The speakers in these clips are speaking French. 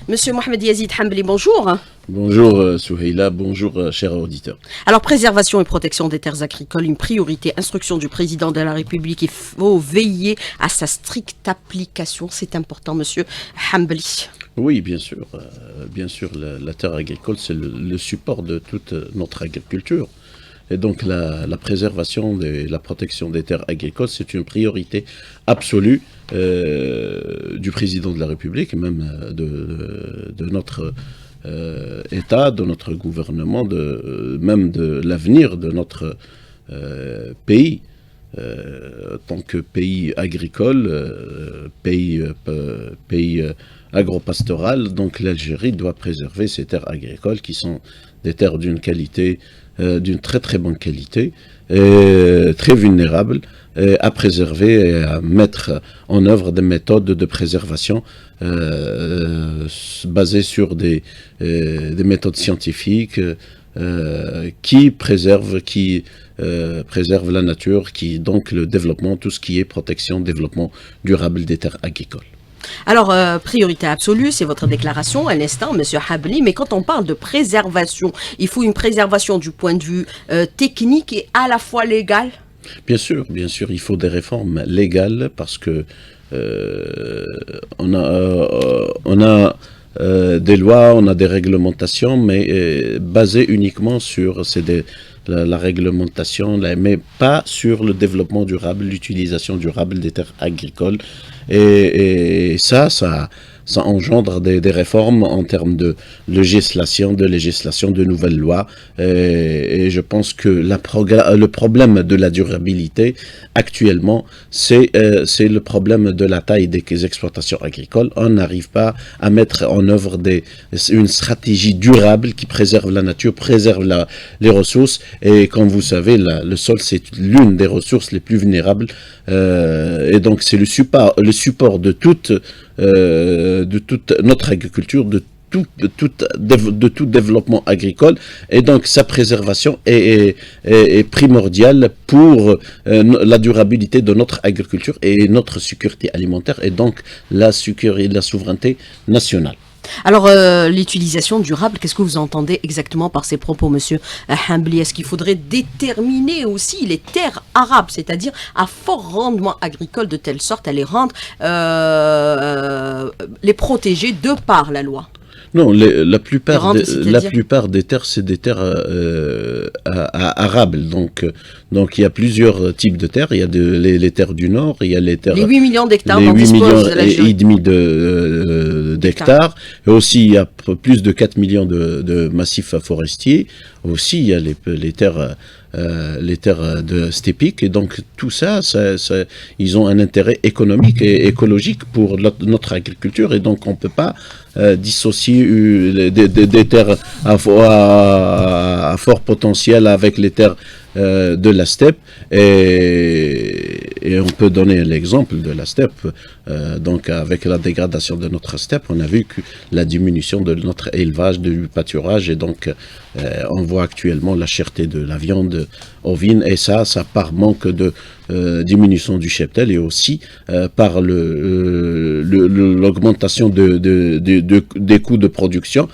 Monsieur Mohamed Yazid Hambli, bonjour. Bonjour Souheila, bonjour chers auditeurs. Alors, préservation et protection des terres agricoles, une priorité, instruction du président de la République, il faut veiller à sa stricte application, c'est important, monsieur Hambli. Oui, bien sûr, la terre agricole, c'est le support de toute notre agriculture. Et donc la préservation et la protection des terres agricoles, c'est une priorité absolue du président de la République, même de notre État, de notre gouvernement, même de l'avenir de notre pays. Tant que pays agricole, pays agropastoral, donc l'Algérie doit préserver ses terres agricoles qui sont des terres d'une qualité, d'une très très bonne qualité, très vulnérables, à préserver et à mettre en œuvre des méthodes de préservation basées sur des méthodes scientifiques qui préservent la nature, donc le développement, tout ce qui est protection, développement durable des terres agricoles. Alors, priorité absolue, c'est votre déclaration à l'instant, monsieur Hambli, mais quand on parle de préservation, il faut une préservation du point de vue technique et à la fois légal. Bien sûr, il faut des réformes légales parce que on a des lois, on a des réglementations, mais basées uniquement sur la réglementation, mais pas sur le développement durable, l'utilisation durable des terres agricoles. Et ça engendre des réformes en termes de législation, de nouvelles lois. Et je pense que le problème de la durabilité, actuellement, c'est le problème de la taille des exploitations agricoles. On n'arrive pas à mettre en œuvre une stratégie durable qui préserve la nature, préserve les ressources. Et comme vous savez, le sol, c'est l'une des ressources les plus vulnérables. Et donc, c'est le support de toute notre agriculture, de tout développement agricole, et donc sa préservation est primordiale pour la durabilité de notre agriculture et notre sécurité alimentaire, et donc la souveraineté nationale. Alors, l'utilisation durable, qu'est-ce que vous entendez exactement par ces propos, monsieur Hambli? Est-ce qu'il faudrait déterminer aussi les terres arables, c'est-à-dire à fort rendement agricole, de telle sorte à les rendre, les protéger de par la loi? Non, la plupart des terres, c'est des terres arables. Donc il y a plusieurs types de terres. Il y a les terres du Nord, il y a les terres... Les 8 millions d'hectares dont dispose l'Algérie. Et demi d'hectares. Et aussi, il y a plus de 4 millions de massifs forestiers. Aussi, il y a les terres stépiques, et donc tout ça, ils ont un intérêt économique et écologique pour notre agriculture, et donc on ne peut pas dissocier des terres à fort potentiel avec les terres de la steppe, et on peut donner l'exemple de la steppe. Donc avec la dégradation de notre steppe, on a vu que la diminution de notre élevage, du pâturage, et donc on voit actuellement la cherté de la viande ovine, et ça par manque de diminution du cheptel, et aussi par l'augmentation des coûts de production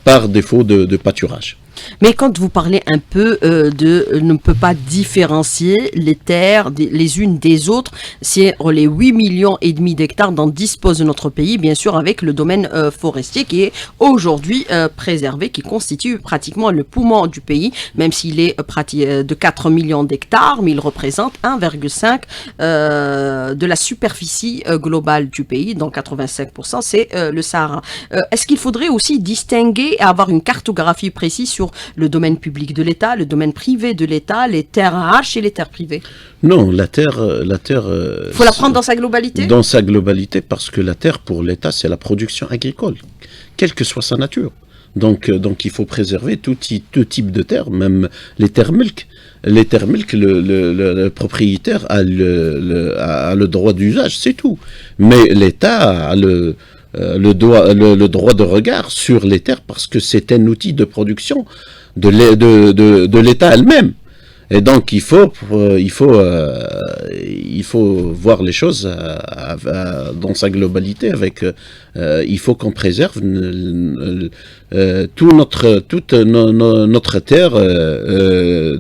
par défaut de pâturage. Mais quand vous parlez un peu ne peut pas différencier les terres les unes des autres, c'est les 8 millions et demi d'hectares dont dispose notre pays, bien sûr, avec le domaine forestier qui est aujourd'hui préservé, qui constitue pratiquement le poumon du pays, même s'il est de 4 millions d'hectares, mais il représente 1,5 de la superficie globale du pays, donc 85%, c'est le Sahara. Est-ce qu'il faudrait aussi distinguer et avoir une cartographie précise sur le domaine public de l'État, le domaine privé de l'État, les terres arches et les terres privées? Non, la terre... Il faut la prendre dans sa globalité? Dans sa globalité, parce que la terre, pour l'État, c'est la production agricole, quelle que soit sa nature. Donc il faut préserver tout type de terre, même les terres mulk. Les terres mulk, le propriétaire a le droit d'usage, c'est tout. Mais l'État a le droit de regard sur les terres, parce que c'est un outil de production de l'État elle-même. Et donc il faut voir les choses dans sa globalité. Il faut qu'on préserve toute notre terre,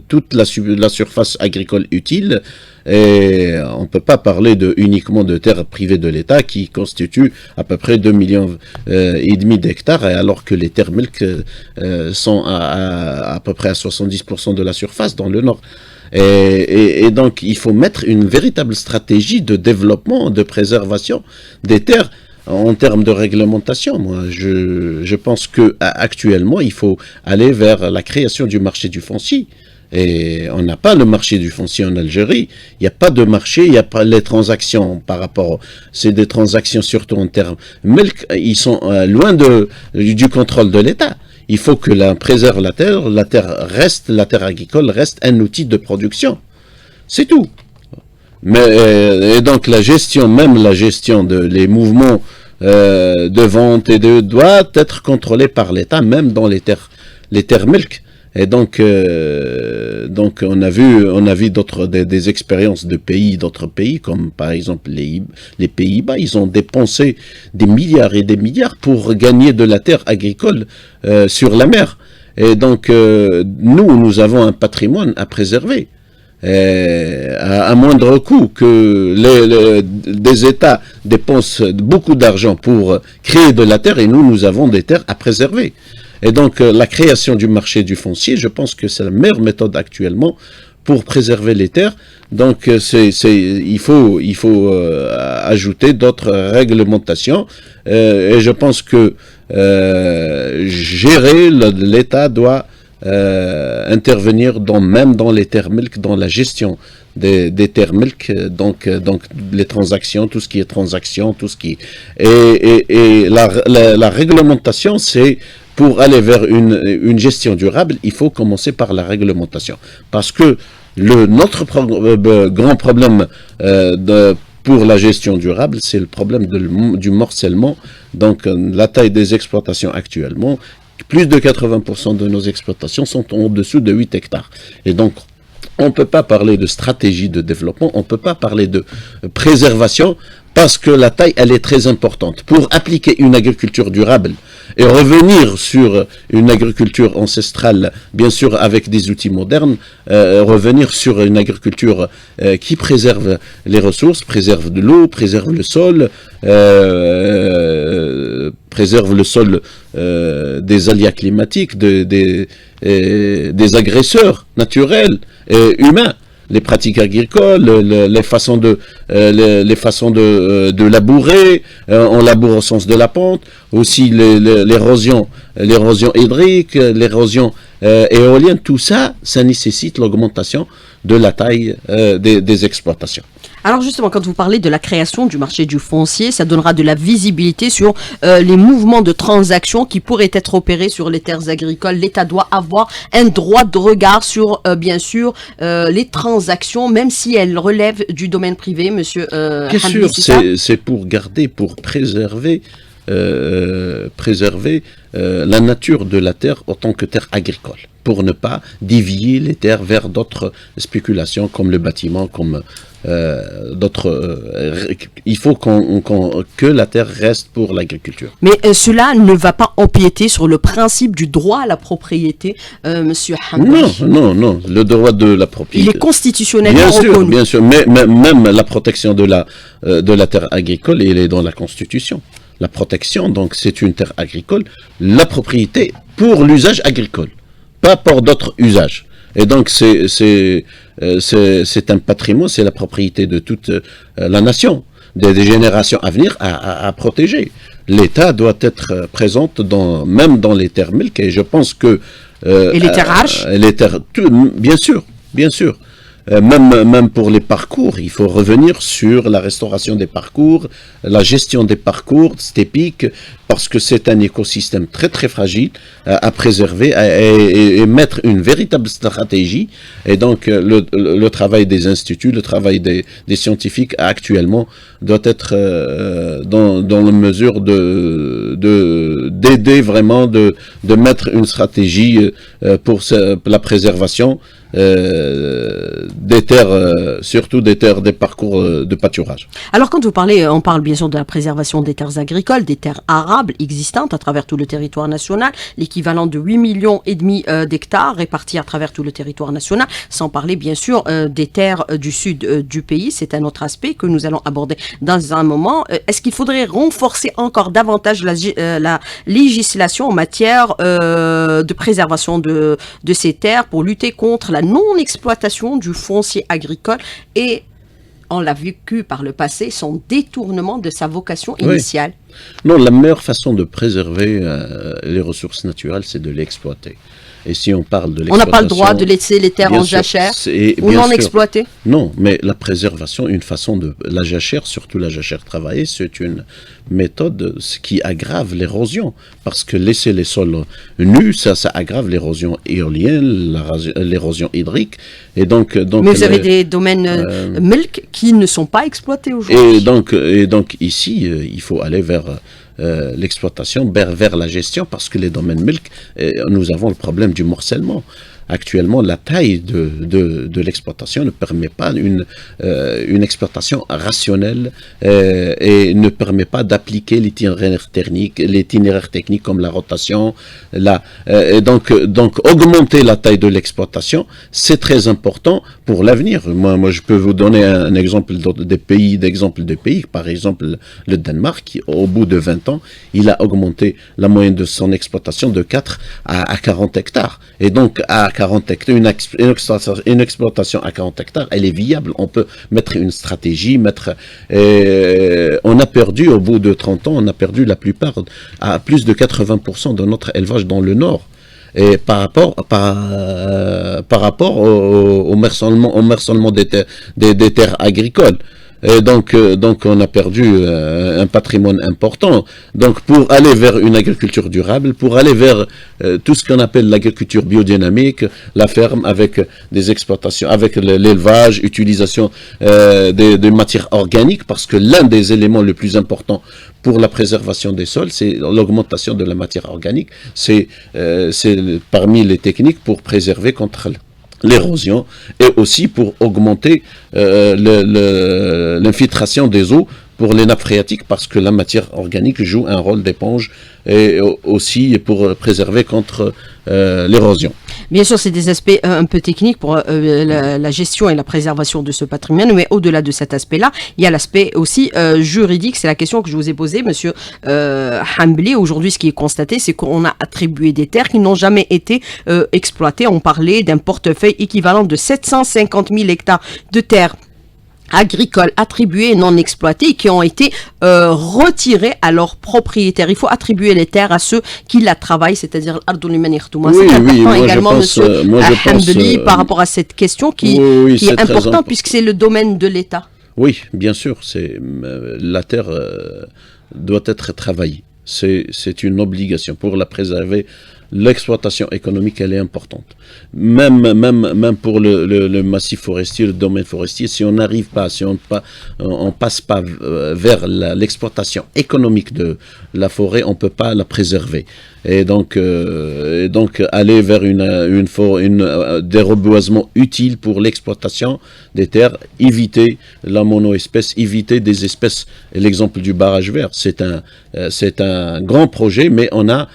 toute la surface agricole utile. Et on ne peut pas parler uniquement de terres privées de l'État qui constituent à peu près 2,5 millions d'hectares, alors que les terres milk sont à peu près à 70% de la surface dans le nord. Et donc il faut mettre une véritable stratégie de développement, de préservation des terres en termes de réglementation. Moi, je pense que actuellement il faut aller vers la création du marché du foncier. Et on n'a pas le marché du foncier en Algérie. Il n'y a pas de marché, il n'y a pas les transactions c'est des transactions surtout en termes milk, ils sont loin du contrôle de l'État. Il faut que l'on préserve la terre agricole reste un outil de production. C'est tout. Mais, et donc la gestion les mouvements de vente doit être contrôlée par l'État, même dans les terres milk. Et donc on a vu des expériences d'autres pays, comme par exemple les Pays-Bas. Ils ont dépensé des milliards et des milliards pour gagner de la terre agricole sur la mer. Et donc nous avons un patrimoine à préserver. À moindre coût que des États dépensent beaucoup d'argent pour créer de la terre, et nous avons des terres à préserver. Et donc, la création du marché du foncier, je pense que c'est la meilleure méthode actuellement pour préserver les terres. Donc, il faut ajouter d'autres réglementations. Et je pense que l'État doit intervenir même dans les terres milk, dans la gestion des terres milk, donc les transactions, tout ce qui est transactions, et la réglementation, c'est pour aller vers une gestion durable, il faut commencer par la réglementation. Parce que notre grand problème pour la gestion durable, c'est le problème du morcellement. Donc, la taille des exploitations actuellement, plus de 80% de nos exploitations sont en dessous de 8 hectares. Et donc, on ne peut pas parler de stratégie de développement, on ne peut pas parler de préservation, parce que la taille, elle est très importante. Pour appliquer une agriculture durable et revenir sur une agriculture ancestrale, bien sûr avec des outils modernes, revenir sur une agriculture qui préserve les ressources, préserve de l'eau, préserve le sol, des aléas climatiques, des agresseurs naturels et humains. Les pratiques agricoles, les façons de labourer, on laboure au sens de la pente, aussi l'érosion hydrique, l'érosion éolienne, tout ça, ça nécessite l'augmentation de la taille des exploitations. Alors justement, quand vous parlez de la création du marché du foncier, ça donnera de la visibilité sur les mouvements de transactions qui pourraient être opérés sur les terres agricoles. L'État doit avoir un droit de regard sur, bien sûr, les transactions, même si elles relèvent du domaine privé, monsieur Bien sûr, c'est pour préserver la nature de la terre en tant que terre agricole, pour ne pas dévier les terres vers d'autres spéculations comme le bâtiment, comme il faut que la terre reste pour l'agriculture. Mais cela ne va pas empiéter sur le principe du droit à la propriété, monsieur Hamdaoui? Non, le droit de la propriété. Il est constitutionnellement reconnu. Bien sûr, mais même la protection de la terre agricole, elle est dans la Constitution. La protection, donc c'est une terre agricole, la propriété pour l'usage agricole, pas pour d'autres usages. Et donc c'est un patrimoine, c'est la propriété de toute la nation, des générations à venir à protéger. L'État doit être présent même dans les terres milk, et je pense que et les terrages, bien sûr. Même pour les parcours, il faut revenir sur la restauration des parcours, la gestion des parcours stépiques, parce que c'est un écosystème très très fragile à préserver et mettre une véritable stratégie. Et donc le travail des instituts, le travail des scientifiques actuellement doit être dans la mesure d'aider vraiment, de mettre une stratégie pour la préservation des terres, surtout des terres, des parcours de pâturage. Alors quand vous parlez, on parle bien sûr de la préservation des terres agricoles, des terres arables existantes à travers tout le territoire national, l'équivalent de 8,5 millions d'hectares répartis à travers tout le territoire national, sans parler bien sûr des terres du sud du pays. C'est un autre aspect que nous allons aborder dans un moment. Est-ce qu'il faudrait renforcer encore davantage la législation en matière de préservation de ces terres pour lutter contre la non-exploitation du foncier agricole et, on l'a vécu par le passé, son détournement de sa vocation initiale? Non, la meilleure façon de préserver les ressources naturelles, c'est de l'exploiter. Et si on parle de l'exploitation... On n'a pas le droit de laisser les terres en jachère ou non exploitées? Non, mais la préservation, une façon de... La jachère, surtout la jachère travaillée, c'est une méthode qui aggrave l'érosion. Parce que laisser les sols nus, ça aggrave l'érosion éolienne, l'érosion hydrique. Et donc, mais vous avez des domaines milk qui ne sont pas exploités aujourd'hui. Et donc ici, il faut aller vers... l'exploitation, vers la gestion, parce que les domaines milk, nous avons le problème du morcellement. Actuellement, la taille de l'exploitation ne permet pas une exploitation rationnelle et ne permet pas d'appliquer l'itinéraire technique comme la rotation. Et donc, augmenter la taille de l'exploitation, c'est très important pour l'avenir. Moi, je peux vous donner un exemple d'exemples de pays. Par exemple, le Danemark, qui, au bout de 20 ans, il a augmenté la moyenne de son exploitation de 4 à 40 hectares. Et donc, à 40 hectares, une exploitation à 40 hectares, elle est viable. On peut mettre une stratégie, on a perdu, au bout de 30 ans, on a perdu la plupart, à plus de 80% de notre élevage dans le nord. Et par rapport au morcellement des terres agricoles. Et donc on a perdu un patrimoine important. Donc pour aller vers une agriculture durable, pour aller vers tout ce qu'on appelle l'agriculture biodynamique, la ferme avec des exploitations, avec l'élevage, utilisation des matières organiques, parce que l'un des éléments les plus importants pour la préservation des sols, c'est l'augmentation de la matière organique. C'est parmi les techniques pour préserver contre l'érosion et aussi pour augmenter l'infiltration des eaux pour les nappes phréatiques, parce que la matière organique joue un rôle d'éponge et aussi pour préserver contre l'érosion. Bien sûr, c'est des aspects un peu techniques pour la gestion et la préservation de ce patrimoine, mais au-delà de cet aspect-là, il y a l'aspect aussi juridique. C'est la question que je vous ai posée, monsieur Hambli. Aujourd'hui, ce qui est constaté, c'est qu'on a attribué des terres qui n'ont jamais été exploitées. On parlait d'un portefeuille équivalent de 750 000 hectares de terres agricoles attribuées et non exploitées, qui ont été retirées à leurs propriétaires. Il faut attribuer les terres à ceux qui la travaillent, c'est-à-dire l'Ardouliman Irtouma. Oui, c'est important moi également, monsieur Hambli, par rapport à cette question qui est importante, puisque c'est le domaine de l'État. Oui, bien sûr, la terre doit être travaillée. C'est une obligation pour la préserver. L'exploitation économique, elle est importante. Même pour le massif forestier, le domaine forestier, si on n'arrive pas, si on passe pas vers l'exploitation économique de la forêt, on peut pas la préserver. Et donc aller vers des reboisements utiles pour l'exploitation des terres, éviter la monoespèce, éviter des espèces. L'exemple du barrage vert, c'est un grand projet, mais on a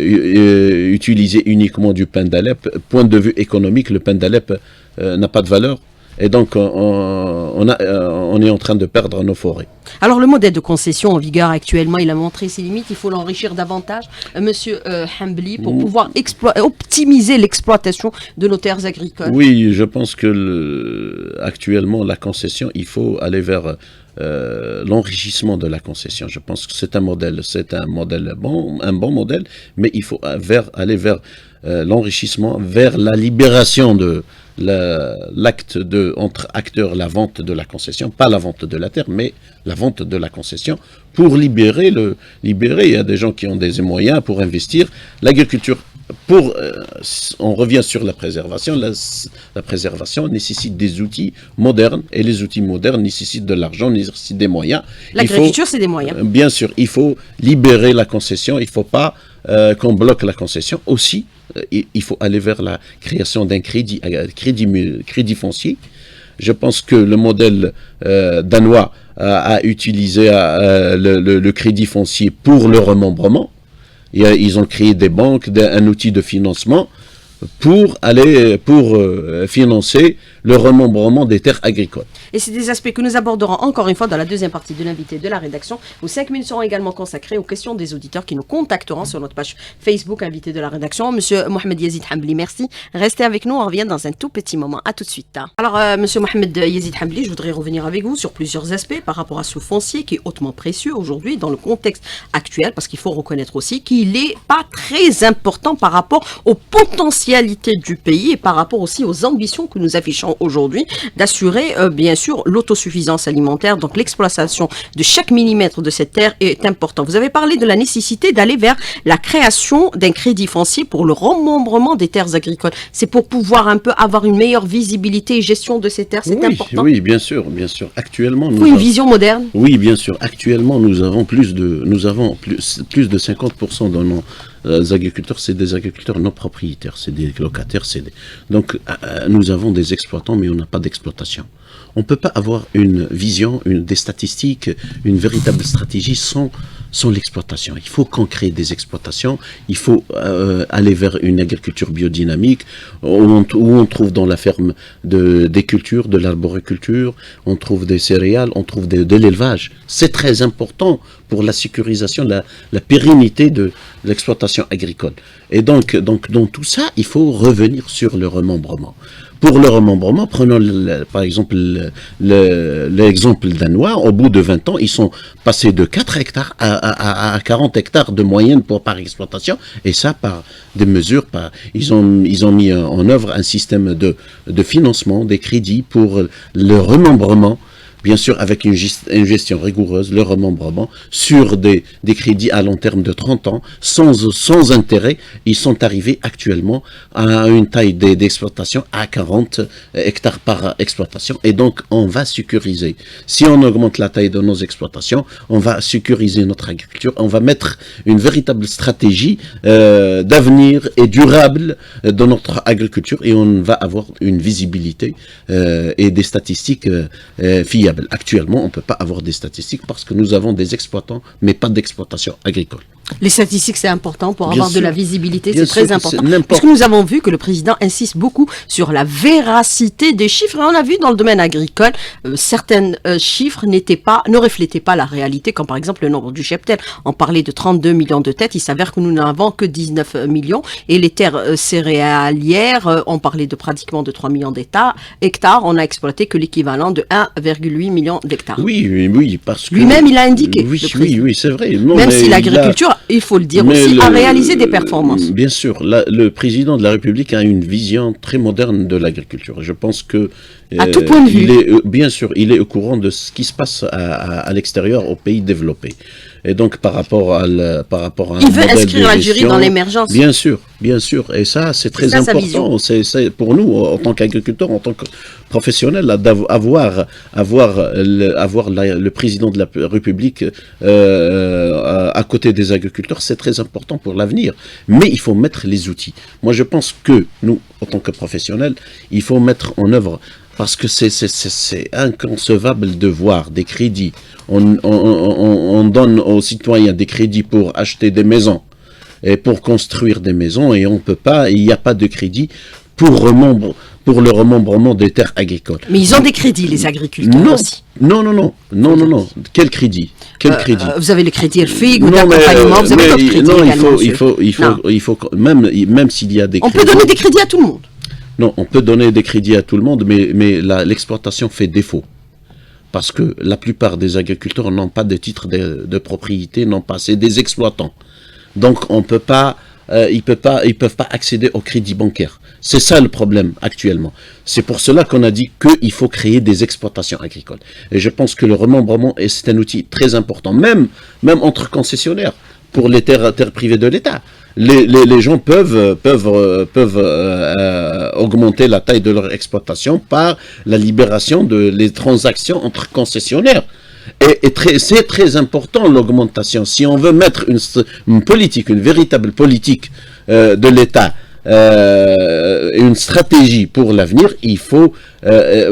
utilisé uniquement du pin d'Alep. Point de vue économique, le pin d'Alep n'a pas de valeur. Et donc, on est en train de perdre nos forêts. Alors, le modèle de concession en vigueur actuellement, il a montré ses limites. Il faut l'enrichir davantage, monsieur Hambli, pour pouvoir optimiser l'exploitation de nos terres agricoles. Oui, je pense que actuellement, la concession, il faut aller vers l'enrichissement de la concession. Je pense que c'est un modèle bon, un bon modèle, mais il faut aller vers l'enrichissement, vers la libération l'acte entre acteurs, la vente de la concession, pas la vente de la terre, mais la vente de la concession, pour libérer, il y a des gens qui ont des moyens pour investir. L'agriculture, on revient sur la préservation, la préservation nécessite des outils modernes, et les outils modernes nécessitent de l'argent, nécessitent des moyens. L'agriculture, c'est des moyens. Bien sûr, il faut libérer la concession, il ne faut pas qu'on bloque la concession. Aussi, il faut aller vers la création d'un crédit foncier. Je pense que le modèle danois a utilisé le crédit foncier pour le remembrement. Ils ont créé des banques, un outil de financement pour financer le remembrement des terres agricoles. Et c'est des aspects que nous aborderons encore une fois dans la deuxième partie de l'invité de la rédaction, où 5 minutes seront également consacrées aux questions des auditeurs qui nous contacteront sur notre page Facebook, invité de la rédaction. Monsieur Mohamed Yazid Hambli, merci. Restez avec nous, on revient dans un tout petit moment. À tout de suite. Alors, Monsieur Mohamed Yazid Hambli, je voudrais revenir avec vous sur plusieurs aspects par rapport à ce foncier qui est hautement précieux aujourd'hui dans le contexte actuel, parce qu'il faut reconnaître aussi qu'il n'est pas très important par rapport au potentialité du pays et par rapport aussi aux ambitions que nous affichons aujourd'hui d'assurer bien sûr l'autosuffisance alimentaire. Donc l'exploitation de chaque millimètre de cette terre est important. Vous avez parlé de la nécessité d'aller vers la création d'un crédit foncier pour le remembrement des terres agricoles. C'est pour pouvoir un peu avoir une meilleure visibilité et gestion de ces terres, c'est important. Oui, bien sûr, bien sûr. Actuellement, une vision moderne. Oui, bien sûr. Actuellement, nous avons plus de 50% de nos agriculteurs, c'est des agriculteurs non propriétaires, c'est des locataires, donc nous avons des exploitants, mais on n'a pas d'exploitation. On ne peut pas avoir une vision, des statistiques, une véritable stratégie sans l'exploitation. Il faut qu'on crée des exploitations, il faut aller vers une agriculture biodynamique, où on trouve dans la ferme des cultures, de l'arboriculture, on trouve des céréales, on trouve de l'élevage. C'est très important pour la sécurisation, la pérennité de l'exploitation agricole. Et donc, dans tout ça, il faut revenir sur le remembrement. Pour le remembrement, prenons par exemple l'exemple danois. Au bout de 20 ans, ils sont passés de 4 hectares à 40 hectares de moyenne par exploitation. Et ça, par des mesures, ils ont mis en œuvre un système de financement, des crédits pour le remembrement. Bien sûr, avec une gestion rigoureuse, le remembrement, sur des crédits à long terme de 30 ans, sans intérêt. Ils sont arrivés actuellement à une taille d'exploitation à 40 hectares par exploitation. Et donc, on va sécuriser. Si on augmente la taille de nos exploitations, on va sécuriser notre agriculture. On va mettre une véritable stratégie d'avenir et durable dans notre agriculture. Et on va avoir une visibilité et des statistiques fiables. Actuellement, on ne peut pas avoir des statistiques parce que nous avons des exploitants, mais pas d'exploitation agricole. Les statistiques, c'est important pour avoir de la visibilité, c'est très important. Parce que nous avons vu que le président insiste beaucoup sur la véracité des chiffres. Et on a vu dans le domaine agricole, certains chiffres ne reflétaient pas la réalité, comme par exemple le nombre du cheptel. On parlait de 32 millions de têtes, il s'avère que nous n'avons que 19 millions. Et les terres céréalières, on parlait de pratiquement de 3 millions d'hectares. On n'a exploité que l'équivalent de 1,8 million d'hectares. Oui, parce que... Lui-même, il a indiqué. Oui, c'est vrai. Non, même si l'agriculture, il faut le dire aussi, a réalisé des performances. Bien sûr, le président de la République a une vision très moderne de l'agriculture. Je pense que... à tout point de vue. Bien sûr, il est au courant de ce qui se passe à l'extérieur, aux pays développés. Et donc, par rapport à un il veut inscrire l'Algérie dans l'émergence. Bien sûr. Et ça, c'est très important. C'est pour nous, en tant qu'agriculteurs, en tant que professionnels, d'avoir le président de la République à côté des agriculteurs, c'est très important pour l'avenir. Mais il faut mettre les outils. Moi, je pense que nous, en tant que professionnels, il faut mettre en œuvre, parce que c'est inconcevable de voir des crédits. On donne aux citoyens des crédits pour acheter des maisons et pour construire des maisons, et on peut pas, il n'y a pas de crédit pour le remembrement des terres agricoles. Mais ils ont des crédits, les agriculteurs aussi. Non. Quel crédit? Vous avez le crédit RFIG ou d'accompagnement, vous avez d'autres crédits également. Il faut même s'il y a des crédits. On peut donner des crédits à tout le monde. Non, on peut donner des crédits à tout le monde, mais l'exploitation fait défaut. Parce que la plupart des agriculteurs n'ont pas de titre de propriété, c'est des exploitants. Donc on peut pas, ils peuvent pas accéder au crédit bancaire. C'est ça le problème actuellement. C'est pour cela qu'on a dit qu'il faut créer des exploitations agricoles. Et je pense que le remembrement, c'est un outil très important, même entre concessionnaires, pour les terres privées de l'État. Les gens peuvent augmenter la taille de leur exploitation par la libération les transactions entre concessionnaires. Et c'est très important l'augmentation. Si on veut mettre une politique, une véritable politique de l'État, une stratégie pour l'avenir, il faut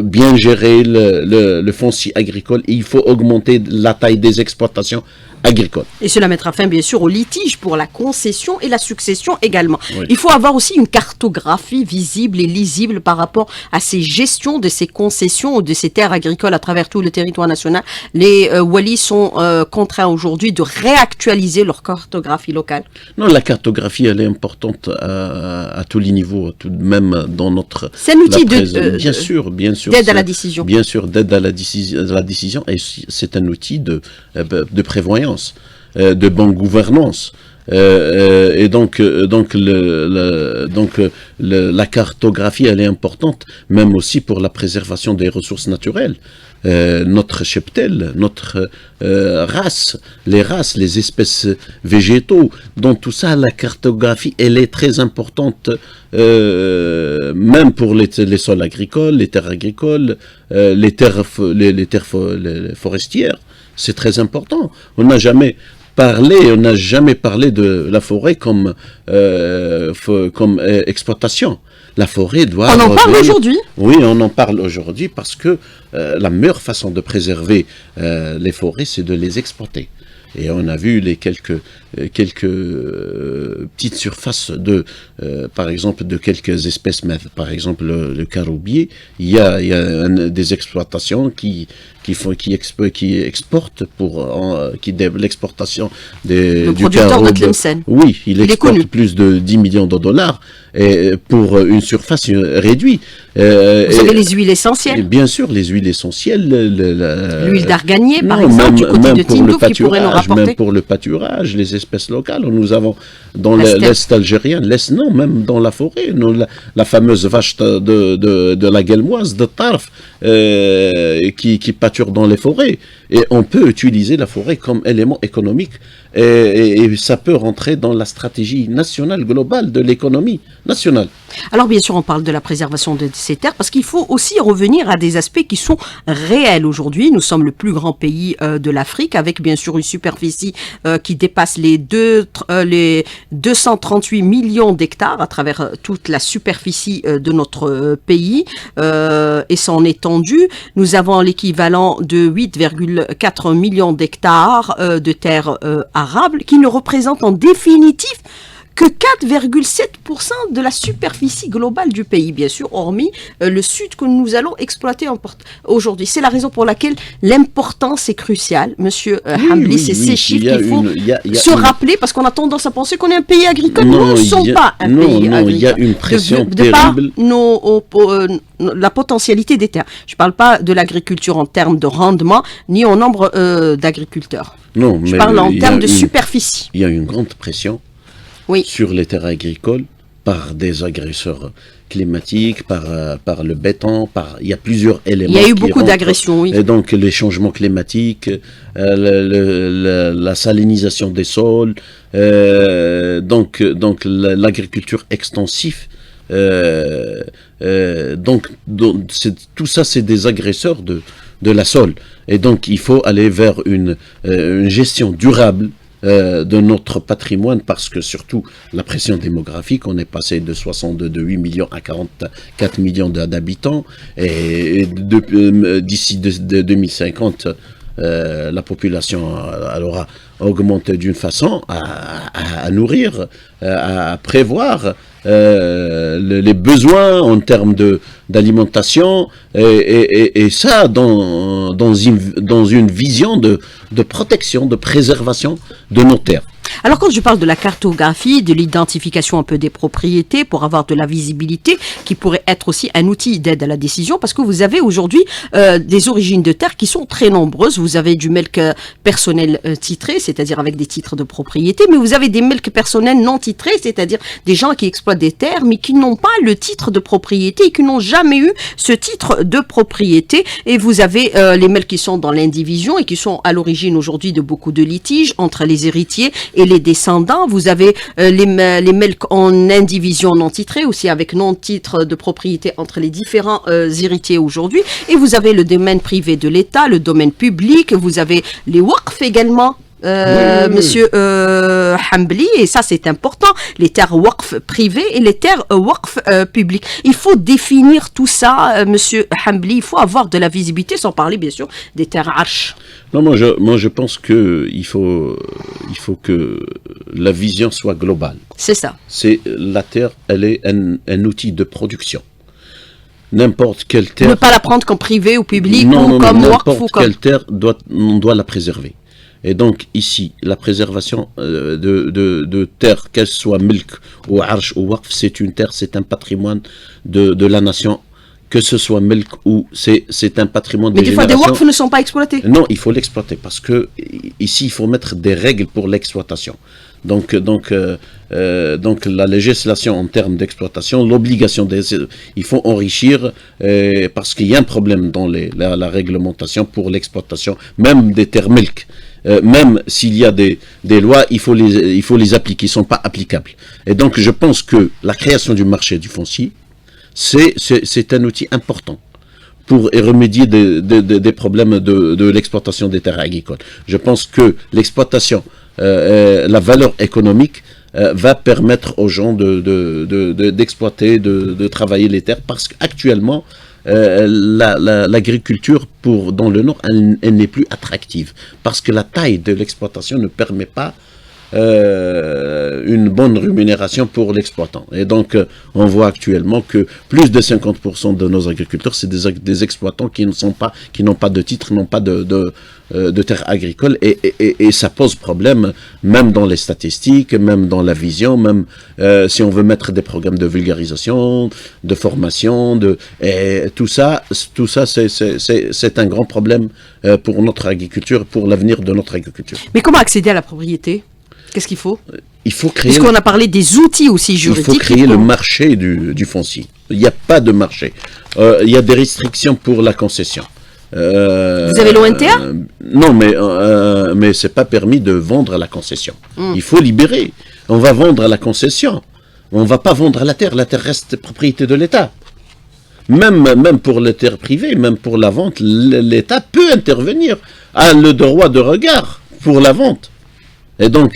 bien gérer le foncier agricole, il faut augmenter la taille des exploitations agricoles. Et cela mettra fin bien sûr au litige pour la concession et la succession également. Oui. Il faut avoir aussi une cartographie visible et lisible par rapport à ces gestions de ces concessions ou de ces terres agricoles à travers tout le territoire national. Les Wallis sont contraints aujourd'hui de réactualiser leur cartographie locale. Non, la cartographie, elle est importante à tous les niveaux, même dans notre... C'est un outil bien sûr, d'aide à la décision. Bien sûr, d'aide à la décision, et c'est un outil de prévoyance, de bonne gouvernance. Et donc la cartographie, elle est importante, même aussi pour la préservation des ressources naturelles. Notre cheptel, notre race, les espèces végétaux, dans tout ça, la cartographie, elle est très importante, même pour les sols agricoles, les terres agricoles, les terres forestières. C'est très important. On n'a jamais parlé de la forêt comme exploitation. La forêt doit... On en parle aujourd'hui. Oui, on en parle aujourd'hui parce que la meilleure façon de préserver les forêts, c'est de les exploiter. Et on a vu les quelques petites surfaces par exemple, de quelques espèces, par exemple le caroubier. Il y a des exploitations qui exportent l'exportation le du producteur de caroube. Tlemcen. Oui, il exporte plus de 10 millions de dollars et pour une surface réduite. Vous avez les huiles essentielles. Bien sûr, les huiles essentielles. L'huile d'arganier, par exemple, du côté de Tindouf, qui pourrait nous rapporter. Même pour le pâturage, les espèces locales. Nous avons dans l'Est algérien, même dans la forêt, la fameuse vache de la Guelmoise, de Tarf, qui pâture dans les forêts. Et on peut utiliser la forêt comme élément économique et ça peut rentrer dans la stratégie nationale globale de l'économie nationale. Alors bien sûr, on parle de la préservation de ces terres parce qu'il faut aussi revenir à des aspects qui sont réels aujourd'hui. Nous sommes le plus grand pays de l'Afrique avec bien sûr une superficie qui dépasse les 238 millions d'hectares à travers toute la superficie de notre pays et son étendue. Nous avons l'équivalent de 8,4 millions d'hectares de terres arables qui ne représentent en définitive que 4,7% de la superficie globale du pays, bien sûr, hormis le sud que nous allons exploiter aujourd'hui. C'est la raison pour laquelle l'importance est cruciale, Monsieur Hambli. C'est ces chiffres qu'il faut se rappeler, parce qu'on a tendance à penser qu'on est un pays agricole. Nous ne sommes pas un pays agricole. Il y a une pression de par la potentialité des terres. Je ne parle pas de l'agriculture en termes de rendement, ni au nombre d'agriculteurs. Non, mais je parle en termes de superficie. Il y a une grande pression. Oui. Sur les terres agricoles, par des agresseurs climatiques, par le béton, il y a plusieurs éléments. Il y a eu beaucoup d'agressions, oui. Et donc les changements climatiques, la salinisation des sols, donc l'agriculture extensive. Tout ça, c'est des agresseurs de la sol. Et donc il faut aller vers une gestion durable de notre patrimoine, parce que surtout la pression démographique, on est passé de 8 millions à 44 millions d'habitants, et d'ici 2050, la population aura augmenté d'une façon à nourrir, à prévoir les besoins en termes d'alimentation, et ça dans une vision de protection, de préservation de nos terres. Alors quand je parle de la cartographie, de l'identification un peu des propriétés pour avoir de la visibilité, qui pourrait être aussi un outil d'aide à la décision, parce que vous avez aujourd'hui des origines de terre qui sont très nombreuses. Vous avez du melk personnel titré, c'est-à-dire avec des titres de propriété, mais vous avez des melk personnels non titrés, c'est-à-dire des gens qui exploitent des terres, mais qui n'ont pas le titre de propriété et qui n'ont jamais eu ce titre de propriété. Et vous avez les melk qui sont dans l'indivision et qui sont à l'origine aujourd'hui de beaucoup de litiges entre les héritiers et les descendants. Vous avez les melk en indivision non titrée, aussi avec non-titre de propriété entre les différents héritiers aujourd'hui. Et vous avez le domaine privé de l'État, le domaine public, vous avez les waqf également. Monsieur Hambli, et ça c'est important, les terres waqf privées et les terres waqf publiques. Il faut définir tout ça, monsieur Hambli, il faut avoir de la visibilité, sans parler bien sûr des terres arches. Non, moi je pense que il faut que la vision soit globale. C'est ça. C'est la terre, elle est un outil de production. N'importe quelle terre. Ne pas la prendre comme privée ou publique non, ou comme waqf ou n'importe comme. quelle terre on doit la préserver. Et donc ici, la préservation de terre, qu'elle soit milk ou arsh ou waqf, c'est une terre, c'est un patrimoine de la nation. Que ce soit milk ou c'est un patrimoine des générations. Mais des fois, des waqf ne sont pas exploités. Non, il faut l'exploiter parce que ici, il faut mettre des règles pour l'exploitation. Donc la législation en termes d'exploitation, l'obligation, il faut enrichir parce qu'il y a un problème dans la réglementation pour l'exploitation, même des terres milk. Même s'il y a des lois, il faut les appliquer, ils ne sont pas applicables. Et donc je pense que la création du marché du foncier, c'est un outil important pour remédier des problèmes de l'exploitation des terres agricoles. Je pense que l'exploitation, la valeur économique va permettre aux gens d'exploiter, de travailler les terres, parce qu'actuellement, l'agriculture dans le Nord, elle n'est plus attractive, parce que la taille de l'exploitation ne permet pas une bonne rémunération pour l'exploitant. Et donc, on voit actuellement que plus de 50% de nos agriculteurs, c'est des exploitants qui n'ont pas de titre, n'ont pas de terres agricoles, et ça pose problème, même dans les statistiques, même dans la vision, même si on veut mettre des programmes de vulgarisation, de formation, et tout ça c'est un grand problème pour notre agriculture, pour l'avenir de notre agriculture. Mais comment accéder à la propriété ? Qu'est-ce qu'il faut ? Il faut créer. Puisqu'on a parlé des outils aussi juridiques. Il faut créer le marché du foncier. Il n'y a pas de marché. Il y a des restrictions pour la concession. Vous avez l'ONTA ? Non, mais c'est pas permis de vendre à la concession. Il faut libérer. On va vendre à la concession. On va pas vendre à la terre. La terre reste propriété de l'État. Même pour les terres privées, même pour la vente, l'État peut intervenir, a le droit de regard pour la vente. Et donc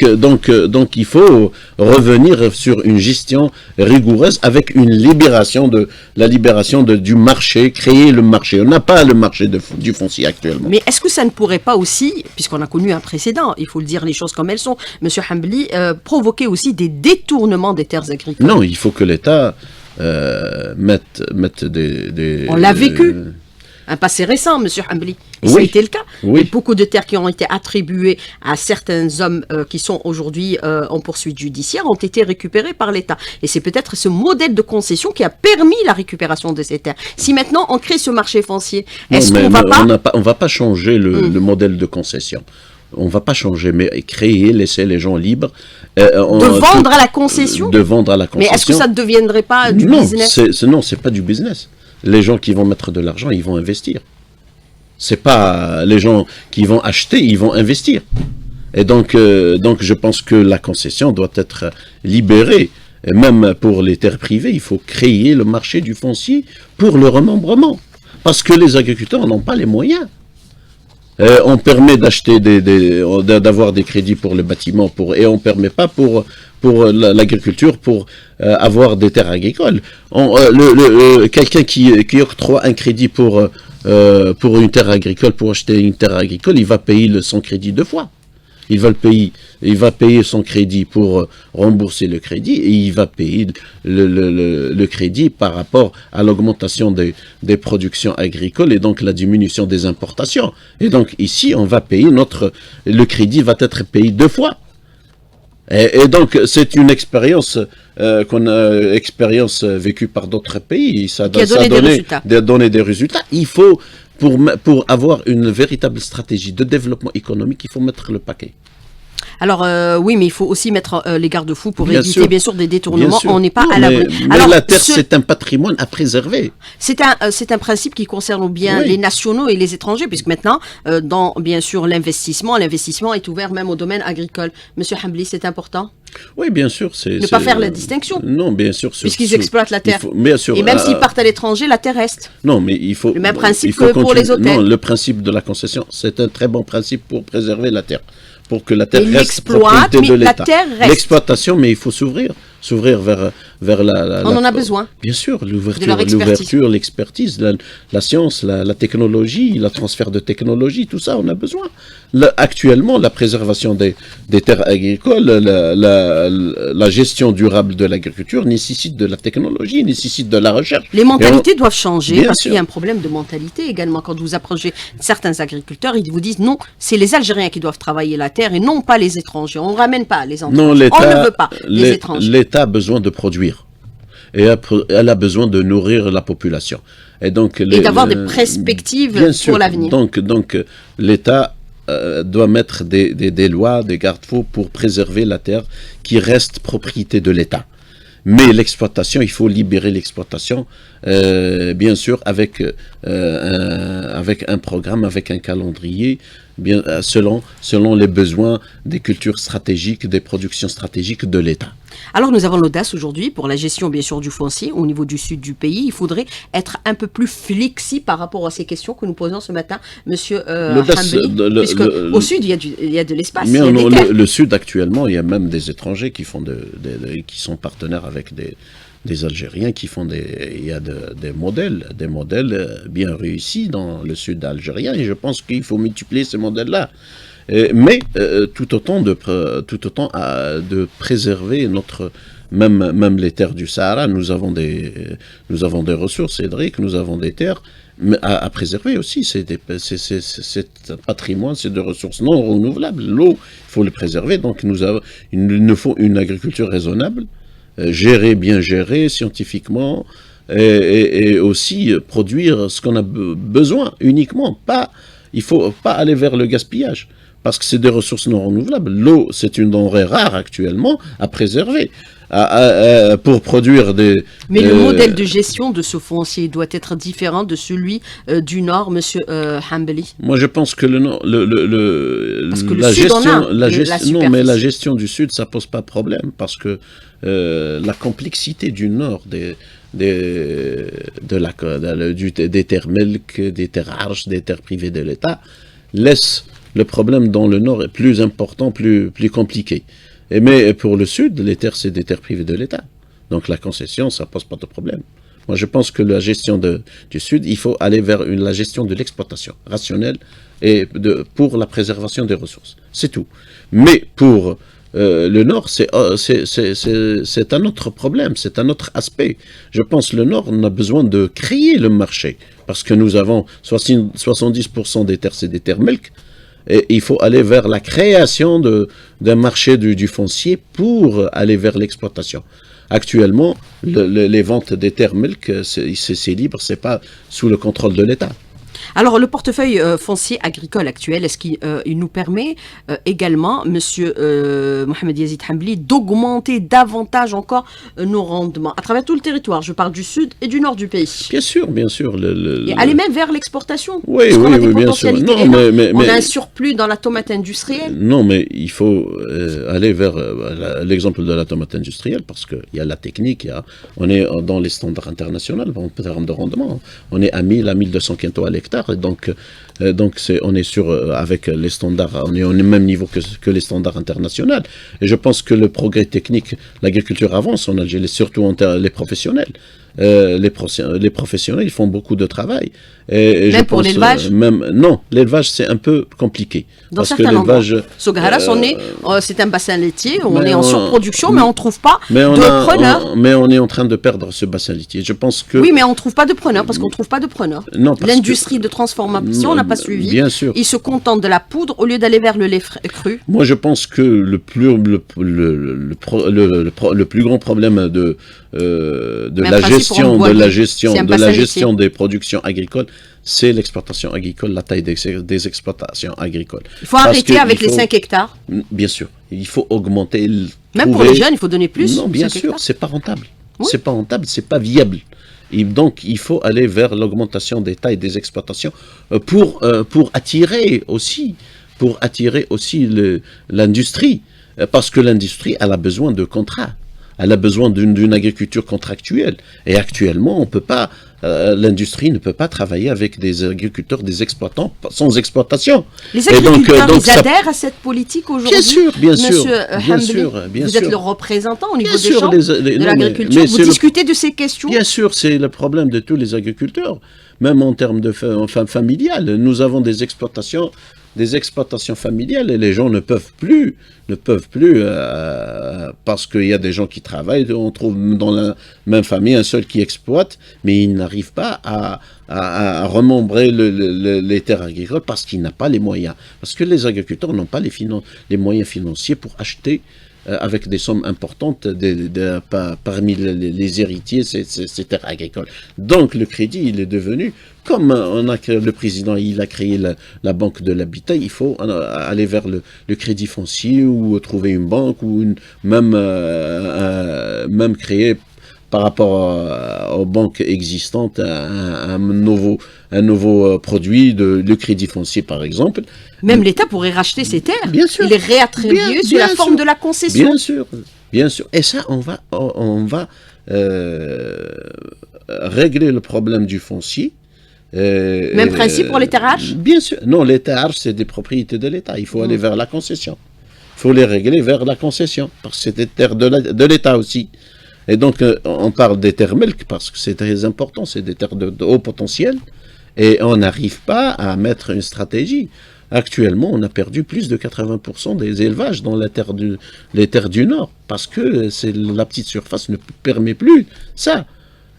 il faut revenir sur une gestion rigoureuse avec une libération du marché, créer le marché. On n'a pas le marché du foncier actuellement. Mais est-ce que ça ne pourrait pas aussi, puisqu'on a connu un précédent, il faut le dire les choses comme elles sont, Monsieur Hambli, provoquer aussi des détournements des terres agricoles ? Non, il faut que l'État mette des... On l'a vécu. Un passé récent, Monsieur Hambli. Et oui. Ça a été le cas. Oui. Et beaucoup de terres qui ont été attribuées à certains hommes qui sont aujourd'hui en poursuite judiciaire ont été récupérées par l'État. Et c'est peut-être ce modèle de concession qui a permis la récupération de ces terres. Si maintenant on crée ce marché foncier, est-ce qu'on va pas... On va pas changer le modèle de concession. On va pas changer, mais créer, laisser les gens libres. Vendre à la concession ? De vendre à la concession. Mais est-ce que ça ne deviendrait pas du business ? Non, c'est pas du business. Les gens qui vont mettre de l'argent, ils vont investir. C'est pas les gens qui vont acheter, ils vont investir. Et donc je pense que la concession doit être libérée. Et même pour les terres privées, il faut créer le marché du foncier pour le remembrement. Parce que les agriculteurs n'ont pas les moyens. On permet d'acheter d'avoir des crédits pour le bâtiment, et on ne permet pas pour l'agriculture, pour avoir des terres agricoles. Quelqu'un qui octroie un crédit pour une terre agricole, pour acheter une terre agricole, il va payer son crédit 2 fois. Il va payer son crédit pour rembourser le crédit, et il va payer le crédit par rapport à l'augmentation des productions agricoles et donc la diminution des importations. Et donc ici, on va payer le crédit va être payé 2 fois. Et donc, c'est une expérience expérience vécue par d'autres pays. Ça Qui a donné des résultats. Donné des résultats. Il faut, pour avoir une véritable stratégie de développement économique, il faut mettre le paquet. Alors oui, mais il faut aussi mettre les garde-fous pour Bien éviter sûr. bien sûr des détournements. Bien sûr. On n'est pas Non, à l'abri. mais Alors la terre, c'est un patrimoine à préserver. c'est un principe qui concerne bien Oui. les nationaux et les étrangers, puisque maintenant, dans bien sûr l'investissement est ouvert même au domaine agricole. Monsieur Hambli, c'est important. Oui, bien sûr. Ne pas faire la distinction. Non, bien sûr. Puisqu'ils exploitent la terre. Bien sûr. Et même s'ils partent à l'étranger, la terre reste. Non, mais il faut. Le même principe il faut que pour les hôtels. Non, le principe de la concession, c'est un très bon principe pour préserver la terre. Pour que la terre Il reste l'exploite, propriété mais de la l'État. terre reste. L'exploitation, mais il faut s'ouvrir vers On en a besoin. Bien sûr, De leur expertise. l'ouverture, l'expertise, la science, la technologie, le transfert de technologie, tout ça, on a besoin. Actuellement, la préservation des terres agricoles, la gestion durable de l'agriculture nécessite de la technologie, nécessite de la recherche. Les mentalités doivent changer Bien parce sûr. qu'il y a un problème de mentalité également. Quand vous approchez certains agriculteurs, ils vous disent non, c'est les Algériens qui doivent travailler la terre et non pas les étrangers. On ne ramène pas les étrangers. Non, On ne veut pas les étrangers. L'État a besoin de produire. Et elle a besoin de nourrir la population. Et donc, Et d'avoir des perspectives bien sûr. pour l'avenir. Donc l'État doit mettre des lois, des garde-fous pour préserver la terre qui reste propriété de l'État. Mais l'exploitation, il faut libérer l'exploitation, bien sûr, avec un programme, avec un calendrier, bien, selon les besoins des cultures stratégiques, des productions stratégiques de l'État. Alors nous avons l'audace aujourd'hui pour la gestion bien sûr du foncier au niveau du sud du pays. Il faudrait être un peu plus flexible par rapport à ces questions que nous posons ce matin, Monsieur L'audace, Hambli, puisque au sud il y a de l'espace. Mais il y a des terres. le Sud actuellement, il y a même des étrangers qui font qui sont partenaires avec des Algériens qui font il y a des modèles bien réussis dans le Sud algérien et je pense qu'il faut multiplier ces modèles-là. Mais tout autant de préserver même les terres du Sahara, nous avons des ressources, Cédric, nous avons des terres à préserver aussi. C'est un patrimoine, c'est des ressources non renouvelables. L'eau, il faut le préserver. Donc il nous faut une agriculture raisonnable, bien gérée scientifiquement, et aussi produire ce qu'on a besoin uniquement. Il ne faut pas aller vers le gaspillage. Parce que c'est des ressources non renouvelables. L'eau, c'est une denrée rare actuellement à préserver. Pour produire des... Mais le modèle de gestion de ce foncier doit être différent de celui du Nord, Monsieur Hambli. Moi, je pense que Parce que le Sud en a la superficie. Non, mais la gestion du Sud, ça pose pas de problème. Parce que la complexité du Nord, des terres melk, des terres arches, des terres privées de l'État, laisse le problème dans le Nord plus important, plus compliqué. Mais pour le Sud, les terres, c'est des terres privées de l'État. Donc la concession, ça pose pas de problème. Moi, je pense que la gestion du Sud, il faut aller vers la gestion de l'exploitation rationnelle et pour la préservation des ressources. C'est tout. Mais pour le Nord, c'est un autre problème, c'est un autre aspect. Je pense que le Nord, on a besoin de créer le marché. Parce que nous avons 70% des terres, c'est des terres melk. Et il faut aller vers la création d'un marché du foncier pour aller vers l'exploitation. Actuellement, les ventes des terres melk, c'est libre, c'est pas sous le contrôle de l'État. Alors, le portefeuille foncier agricole actuel, est-ce qu'il nous permet également, Monsieur Mohamed Yazid Hambli, d'augmenter davantage encore nos rendements à travers tout le territoire? Je parle du sud et du nord du pays. Bien sûr, bien sûr. Et aller même vers l'exportation. Oui, bien sûr. Non, on a un surplus dans la tomate industrielle. Non, mais il faut aller vers l'exemple de la tomate industrielle parce qu'il y a la technique, on est dans les standards internationaux en termes de rendement. On est à 1000 à 1200 quintaux à l'hectare. Donc on est avec les standards, on est au même niveau que les standards internationaux. Et je pense que le progrès technique, l'agriculture avance en Algérie, surtout les professionnels. les professionnels, ils font beaucoup de travail. Et même pour l'élevage non, l'élevage, c'est un peu compliqué. Dans certains endroits. Sogaras, c'est un bassin laitier, on est en surproduction, mais on ne trouve pas de preneurs. Mais on est en train de perdre ce bassin laitier. Je pense que... Oui, mais on ne trouve pas de preneurs, parce qu'on ne trouve pas de preneurs. L'industrie de transformation n'a pas suivi. Bien sûr. Ils se contentent de la poudre au lieu d'aller vers le lait cru. Moi, je pense que le plus grand problème de la gestion des productions agricoles, c'est l'exploitation agricole, la taille des exploitations agricoles. Il faut arrêter avec les 5 hectares. Bien sûr, il faut augmenter. Même pour les jeunes, il faut donner plus. Non, bien sûr, c'est pas rentable. Oui. C'est pas rentable, c'est pas viable. Et donc, il faut aller vers l'augmentation des tailles des exploitations pour attirer aussi l'industrie. Parce que l'industrie, elle a besoin de contrats. Elle a besoin d'une agriculture contractuelle. Et actuellement, on peut pas, l'industrie ne peut pas travailler avec des agriculteurs, des exploitants sans exploitation. Les agriculteurs, ils adhèrent à cette politique aujourd'hui? Bien sûr. Vous êtes le représentant au niveau des champs de l'agriculture. Vous discutez de ces questions? Bien sûr, c'est le problème de tous les agriculteurs. Même en termes de familiales, nous avons des exploitations familiales et les gens ne peuvent plus parce qu'il y a des gens qui travaillent, on trouve dans la même famille un seul qui exploite, mais il n'arrive pas à remembrer les terres agricoles parce qu'il n'a pas les moyens, parce que les agriculteurs n'ont pas les moyens financiers pour acheter avec des sommes importantes parmi les héritiers ces terres agricoles. Donc le crédit, il est devenu, comme le président il a créé la banque de l'habitat, il faut aller vers le crédit foncier ou trouver une banque ou même créer par rapport aux banques existantes un nouveau produit le crédit foncier par exemple. Même l'État pourrait racheter ces terres, bien sûr, et les réattribuer sous la forme de la concession. Bien sûr. Et ça, on va régler le problème du foncier. Même principe pour les terres arches? Bien sûr. Non, les terres arches, c'est des propriétés de l'État. Il faut aller vers la concession. Il faut les régler vers la concession, parce que c'est des terres de l'État aussi. Et donc, on parle des terres melk, parce que c'est très important, c'est des terres de haut potentiel, et on n'arrive pas à mettre une stratégie. Actuellement, on a perdu plus de 80% des élevages dans les terres du Nord, parce que la petite surface ne permet plus ça.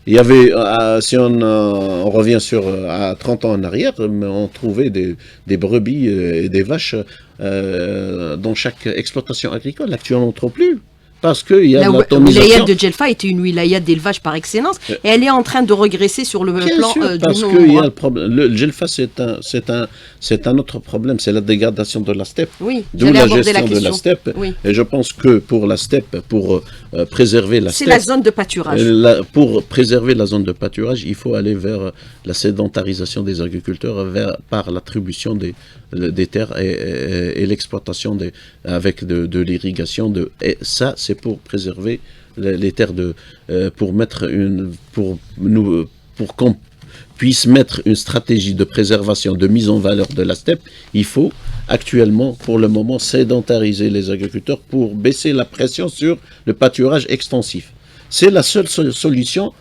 Il y avait, si on revient à 30 ans en arrière, on trouvait des brebis et des vaches dans chaque exploitation agricole. Actuellement, on ne trouve plus. Parce qu'il y a de l'atomisation. La wilaya de Djelfa était une wilaya d'élevage par excellence, et elle est en train de regresser sur le plan du nombre. Parce qu'il y a le problème. Le Djelfa, c'est un autre problème, c'est la dégradation de la steppe. Oui, d'où la gestion de la steppe. Oui. Et je pense que pour la steppe, pour préserver la steppe... C'est la zone de pâturage. Pour préserver la zone de pâturage, il faut aller vers la sédentarisation des agriculteurs, par l'attribution des terres et l'exploitation avec de l'irrigation. Et ça, c'est pour préserver les terres pour qu'on puisse mettre une stratégie de préservation, de mise en valeur de la steppe. Il faut actuellement, pour le moment, sédentariser les agriculteurs pour baisser la pression sur le pâturage extensif. C'est la seule solution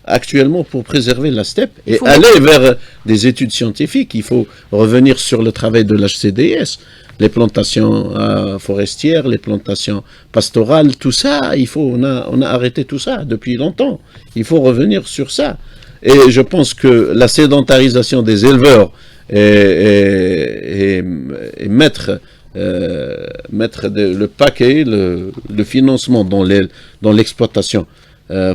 actuellement pour préserver la steppe et aller vers des études scientifiques. Il faut revenir sur le travail de l'HCDS, les plantations forestières, les plantations pastorales, tout ça, on a arrêté tout ça depuis longtemps. Il faut revenir sur ça. Et je pense que la sédentarisation des éleveurs et mettre le paquet, le financement dans l'exploitation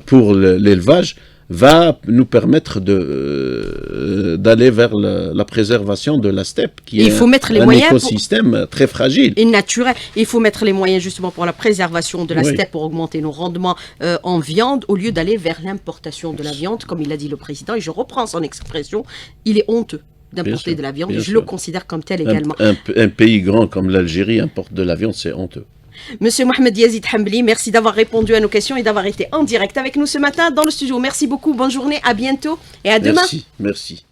pour l'élevage va nous permettre d'aller vers la préservation de la steppe, qui est un écosystème très fragile. Et naturel. Il faut mettre les moyens justement pour la préservation de la steppe, pour augmenter nos rendements en viande, au lieu d'aller vers l'importation de la viande, comme il a dit le président, et je reprends son expression, il est honteux d'importer de la viande, et je le considère comme tel également. Un pays grand comme l'Algérie importe de la viande, c'est honteux. Monsieur Mohamed Yazid Hambli, merci d'avoir répondu à nos questions et d'avoir été en direct avec nous ce matin dans le studio. Merci beaucoup, bonne journée, à bientôt et à demain. Merci.